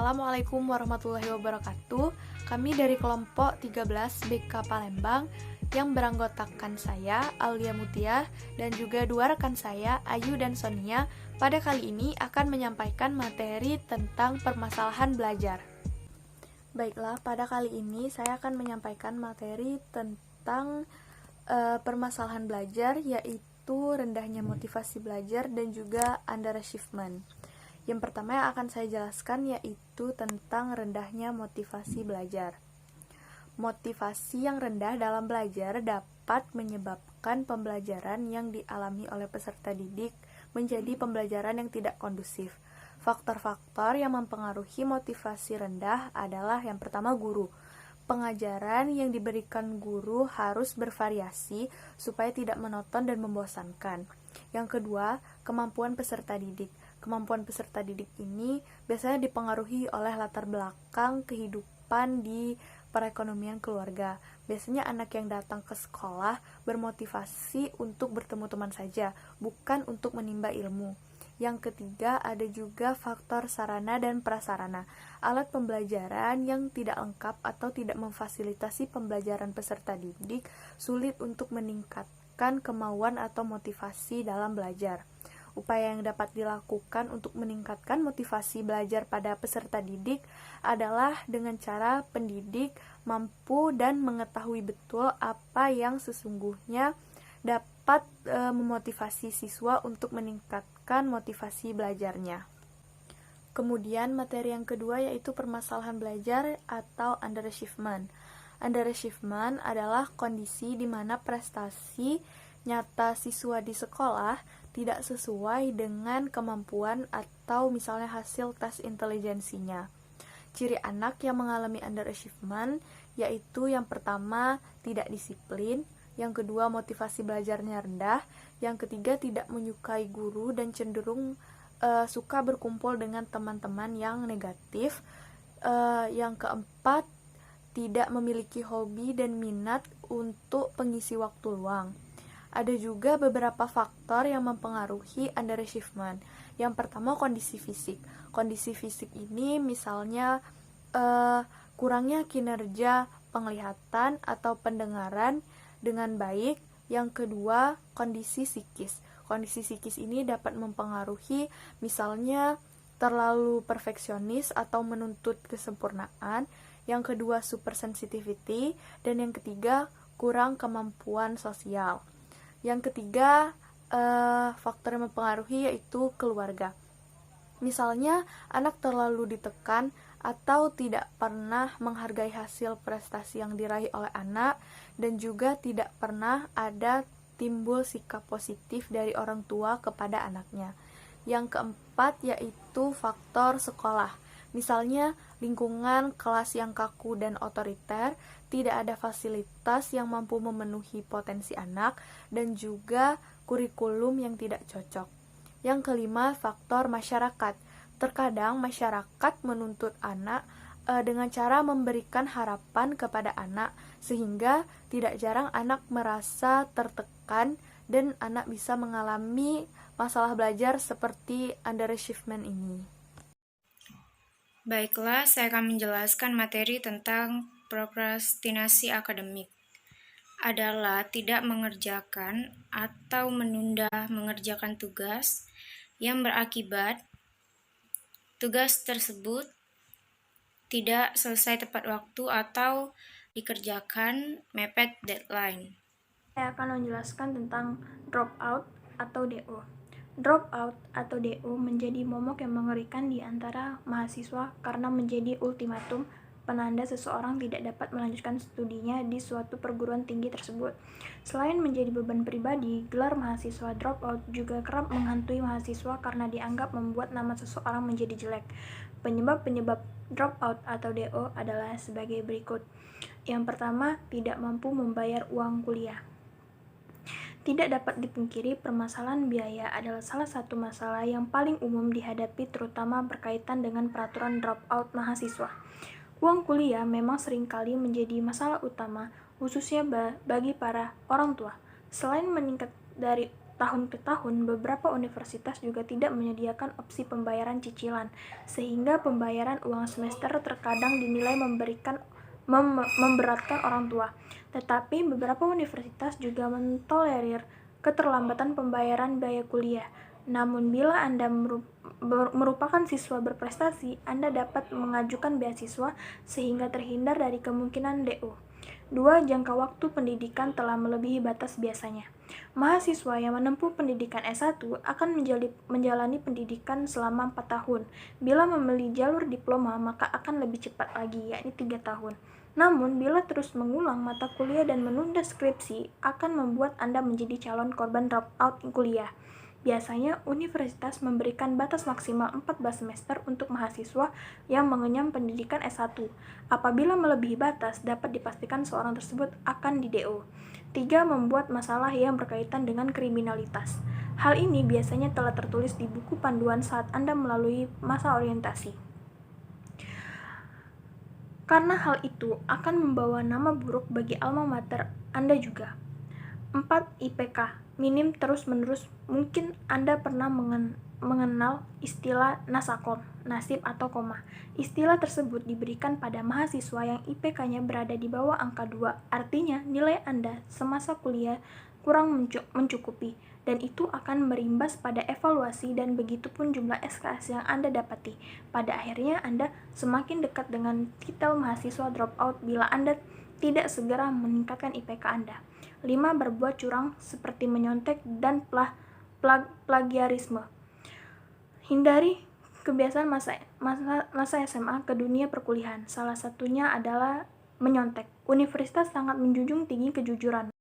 Assalamualaikum warahmatullahi wabarakatuh. Kami dari kelompok 13 BK Palembang yang beranggotakan saya, Aulia Mutia, dan juga dua rekan saya, Ayu dan Sonia, pada kali ini akan menyampaikan materi tentang permasalahan belajar. Baiklah, pada kali ini saya akan menyampaikan materi tentang permasalahan belajar, yaitu rendahnya motivasi belajar dan juga underachievement. Yang pertama yang akan saya jelaskan yaitu tentang rendahnya motivasi belajar. Motivasi yang rendah dalam belajar dapat menyebabkan pembelajaran yang dialami oleh peserta didik menjadi pembelajaran yang tidak kondusif. Faktor-faktor yang mempengaruhi motivasi rendah adalah yang pertama guru. Pengajaran yang diberikan guru harus bervariasi supaya tidak monoton dan membosankan. Yang kedua, kemampuan peserta didik. Kemampuan peserta didik ini biasanya dipengaruhi oleh latar belakang kehidupan di perekonomian keluarga. Biasanya anak yang datang ke sekolah bermotivasi untuk bertemu teman saja, bukan untuk menimba ilmu. Yang ketiga, ada juga faktor sarana dan prasarana. Alat pembelajaran yang tidak lengkap atau tidak memfasilitasi pembelajaran peserta didik sulit untuk meningkatkan kemauan atau motivasi dalam belajar. Upaya yang dapat dilakukan untuk meningkatkan motivasi belajar pada peserta didik adalah dengan cara pendidik mampu dan mengetahui betul apa yang sesungguhnya dapat memotivasi siswa untuk meningkatkan motivasi belajarnya. Kemudian materi yang kedua yaitu permasalahan belajar atau underachievement. Underachievement adalah kondisi di mana prestasi nyata siswa di sekolah tidak sesuai dengan kemampuan atau misalnya hasil tes intelijensinya. Ciri anak yang mengalami underachievement yaitu yang pertama tidak disiplin, yang kedua motivasi belajarnya rendah, yang ketiga tidak menyukai guru dan cenderung suka berkumpul dengan teman-teman yang negatif, yang keempat tidak memiliki hobi dan minat untuk pengisi waktu luang. Ada juga beberapa faktor yang mempengaruhi underachievement. Yang pertama kondisi fisik. Kondisi fisik ini misalnya kurangnya kinerja penglihatan atau pendengaran dengan baik. Yang kedua kondisi psikis. Kondisi psikis ini dapat mempengaruhi misalnya terlalu perfeksionis atau menuntut kesempurnaan. Yang kedua super sensitivity, dan yang ketiga kurang kemampuan sosial. Yang ketiga, faktor yang mempengaruhi yaitu keluarga. Misalnya, anak terlalu ditekan atau tidak pernah menghargai hasil prestasi yang diraih oleh anak, dan juga tidak pernah ada timbul sikap positif dari orang tua kepada anaknya. Yang keempat yaitu faktor sekolah. Misalnya, lingkungan kelas yang kaku dan otoriter, tidak ada fasilitas yang mampu memenuhi potensi anak, dan juga kurikulum yang tidak cocok. Yang kelima, faktor masyarakat. Terkadang masyarakat menuntut anak dengan cara memberikan harapan kepada anak, sehingga tidak jarang anak merasa tertekan dan anak bisa mengalami masalah belajar seperti underachievement ini. Baiklah, saya akan menjelaskan materi tentang prokrastinasi akademik. Adalah tidak mengerjakan atau menunda mengerjakan tugas yang berakibat tugas tersebut tidak selesai tepat waktu atau dikerjakan mepet deadline. Saya akan menjelaskan tentang dropout atau DO. Dropout atau DO menjadi momok yang mengerikan di antara mahasiswa karena menjadi ultimatum penanda seseorang tidak dapat melanjutkan studinya di suatu perguruan tinggi tersebut. Selain menjadi beban pribadi, gelar mahasiswa dropout juga kerap menghantui mahasiswa karena dianggap membuat nama seseorang menjadi jelek. Penyebab-penyebab dropout atau DO adalah sebagai berikut. Yang pertama, tidak mampu membayar uang kuliah. Tidak dapat dipungkiri, permasalahan biaya adalah salah satu masalah yang paling umum dihadapi, terutama berkaitan dengan peraturan dropout mahasiswa. Uang kuliah memang seringkali menjadi masalah utama, khususnya bagi para orang tua. Selain meningkat dari tahun ke tahun, beberapa universitas juga tidak menyediakan opsi pembayaran cicilan, sehingga pembayaran uang semester terkadang dinilai memberatkan orang tua. Tetapi beberapa universitas juga mentolerir keterlambatan pembayaran biaya kuliah. Namun bila Anda merupakan siswa berprestasi, Anda dapat mengajukan beasiswa sehingga terhindar dari kemungkinan DO. 2. Jangka waktu pendidikan telah melebihi batas biasanya. Mahasiswa yang menempuh pendidikan S1 akan menjalani pendidikan selama 4 tahun. Bila memilih jalur diploma, maka akan lebih cepat lagi, yakni 3 tahun. Namun, bila terus mengulang mata kuliah dan menunda skripsi, akan membuat Anda menjadi calon korban dropout kuliah. Biasanya, universitas memberikan batas maksimal 14 semester untuk mahasiswa yang mengenyam pendidikan S1. Apabila melebihi batas, dapat dipastikan seorang tersebut akan di-DO. 3. Membuat masalah yang berkaitan dengan kriminalitas. Hal ini biasanya telah tertulis di buku panduan saat Anda melalui masa orientasi. Karena hal itu akan membawa nama buruk bagi alma mater Anda juga. 4. IPK minim terus-menerus. Mungkin Anda pernah mengenal istilah nasakom, nasib atau koma. Istilah tersebut diberikan pada mahasiswa yang IPK-nya berada di bawah angka 2, artinya nilai Anda semasa kuliah kurang mencukupi, dan itu akan berimbas pada evaluasi dan begitupun jumlah SKS yang Anda dapati. Pada akhirnya Anda semakin dekat dengan titel mahasiswa dropout bila Anda tidak segera meningkatkan IPK Anda. 5. Berbuat curang seperti menyontek dan plagiarisme. Hindari kebiasaan masa SMA ke dunia perkuliahan. Salah satunya adalah menyontek. Universitas sangat menjunjung tinggi kejujuran.